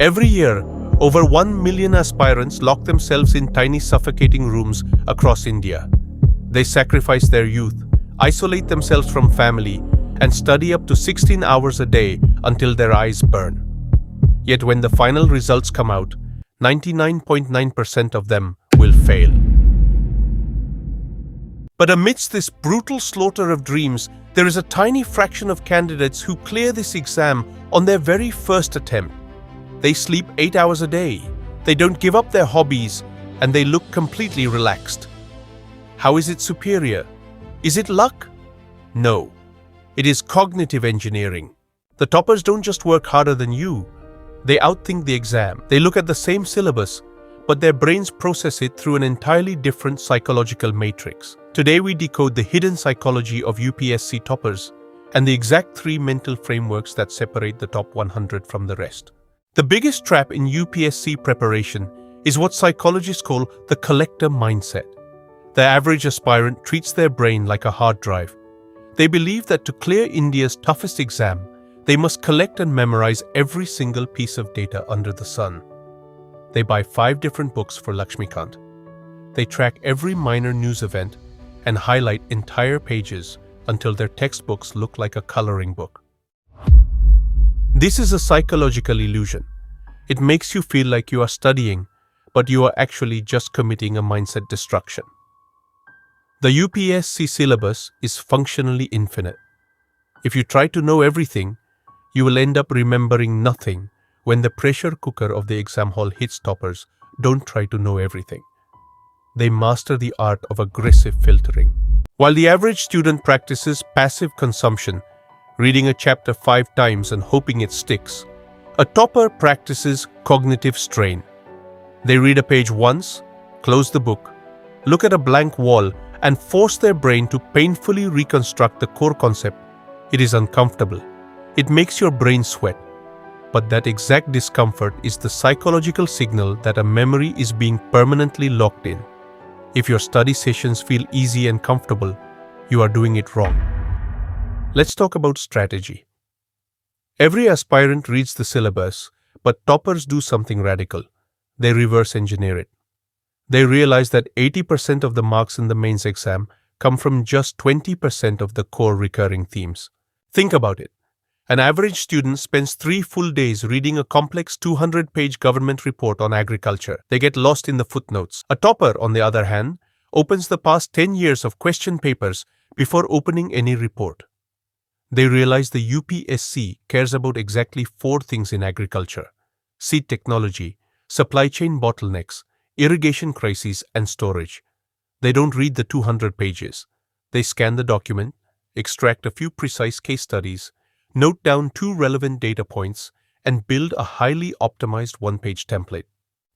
Every year, over 1 million aspirants lock themselves in tiny suffocating rooms across India. They sacrifice their youth, isolate themselves from family, and study up to 16 hours a day until their eyes burn. Yet when the final results come out, 99.9% of them will fail. But amidst this brutal slaughter of dreams, there is a tiny fraction of candidates who clear this exam on their very first attempt. They sleep 8 hours a day, they don't give up their hobbies, and they look completely relaxed. How is it superior? Is it luck? No. It is cognitive engineering. The toppers don't just work harder than you. They outthink the exam. They look at the same syllabus, but their brains process it through an entirely different psychological matrix. Today we decode the hidden psychology of UPSC toppers and the exact 3 mental frameworks that separate the top 100 from the rest. The biggest trap in UPSC preparation is what psychologists call the collector mindset. The average aspirant treats their brain like a hard drive. They believe that to clear India's toughest exam, they must collect and memorize every single piece of data under the sun. They buy 5 different books for Lakshmikant. They track every minor news event and highlight entire pages until their textbooks look like a coloring book. This is a psychological illusion. It makes you feel like you are studying, but you are actually just committing a mindset destruction. The UPSC syllabus is functionally infinite. If you try to know everything, you will end up remembering nothing. When the pressure cooker of the exam hall hits toppers, don't try to know everything. They master the art of aggressive filtering. While the average student practices passive consumption, reading a chapter 5 times and hoping it sticks, a topper practices cognitive strain. They read a page once, close the book, look at a blank wall, and force their brain to painfully reconstruct the core concept. It is uncomfortable. It makes your brain sweat. But that exact discomfort is the psychological signal that a memory is being permanently locked in. If your study sessions feel easy and comfortable, you are doing it wrong. Let's talk about strategy. Every aspirant reads the syllabus, but toppers do something radical. They reverse engineer it. They realize that 80% of the marks in the mains exam come from just 20% of the core recurring themes. Think about it. An average student spends 3 full days reading a complex 200-page government report on agriculture. They get lost in the footnotes. A topper, on the other hand, opens the past 10 years of question papers before opening any report. They realize the UPSC cares about exactly 4 things in agriculture: seed technology, supply chain bottlenecks, irrigation crises, and storage. They don't read the 200 pages. They scan the document, extract a few precise case studies, note down 2 relevant data points, and build a highly optimized 1-page template.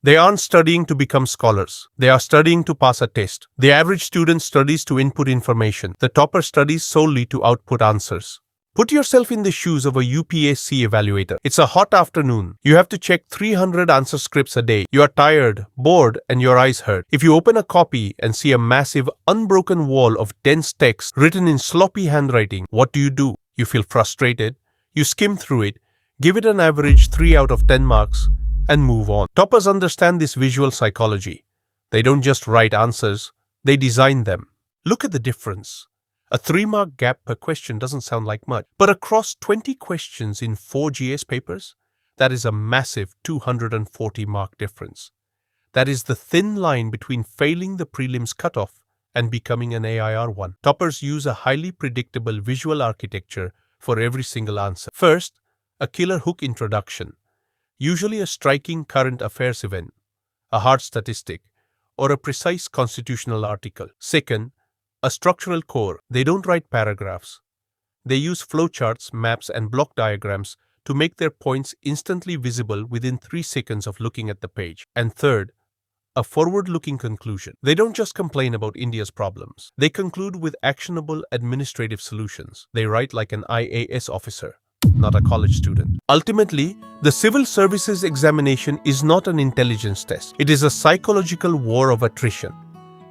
They aren't studying to become scholars. They are studying to pass a test. The average student studies to input information. The topper studies solely to output answers. Put yourself in the shoes of a UPSC evaluator. It's a hot afternoon. You have to check 300 answer scripts a day. You are tired, bored, and your eyes hurt. If you open a copy and see a massive, unbroken wall of dense text written in sloppy handwriting, what do? You feel frustrated. You skim through it, give it an average 3 out of 10 marks, and move on. Toppers understand this visual psychology. They don't just write answers, they design them. Look at the difference. A 3-mark gap per question doesn't sound like much, but across 20 questions in 4 GS papers, that is a massive 240-mark difference. That is the thin line between failing the prelims cutoff and becoming an AIR 1. Toppers use a highly predictable visual architecture for every single answer. First, a killer hook introduction, usually a striking current affairs event, a hard statistic, or a precise constitutional article. Second, a structural core. They don't write paragraphs. They use flowcharts, maps, and block diagrams to make their points instantly visible within 3 seconds of looking at the page. And third, a forward-looking conclusion. They don't just complain about India's problems. They conclude with actionable administrative solutions. They write like an IAS officer, not a college student. Ultimately, the civil services examination is not an intelligence test. It is a psychological war of attrition.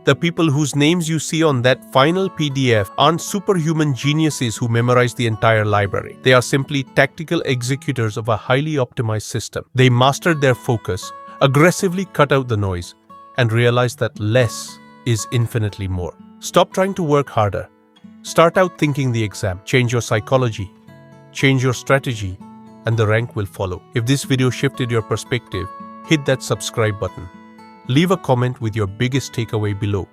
The people whose names you see on that final PDF aren't superhuman geniuses who memorize the entire library. They are simply tactical executors of a highly optimized system. They mastered their focus, aggressively cut out the noise, and realized that less is infinitely more. Stop trying to work harder. Start out thinking the exam. Change your psychology. Change your strategy, and the rank will follow. If this video shifted your perspective, hit that subscribe button. Leave a comment with your biggest takeaway below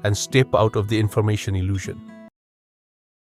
and step out of the information illusion.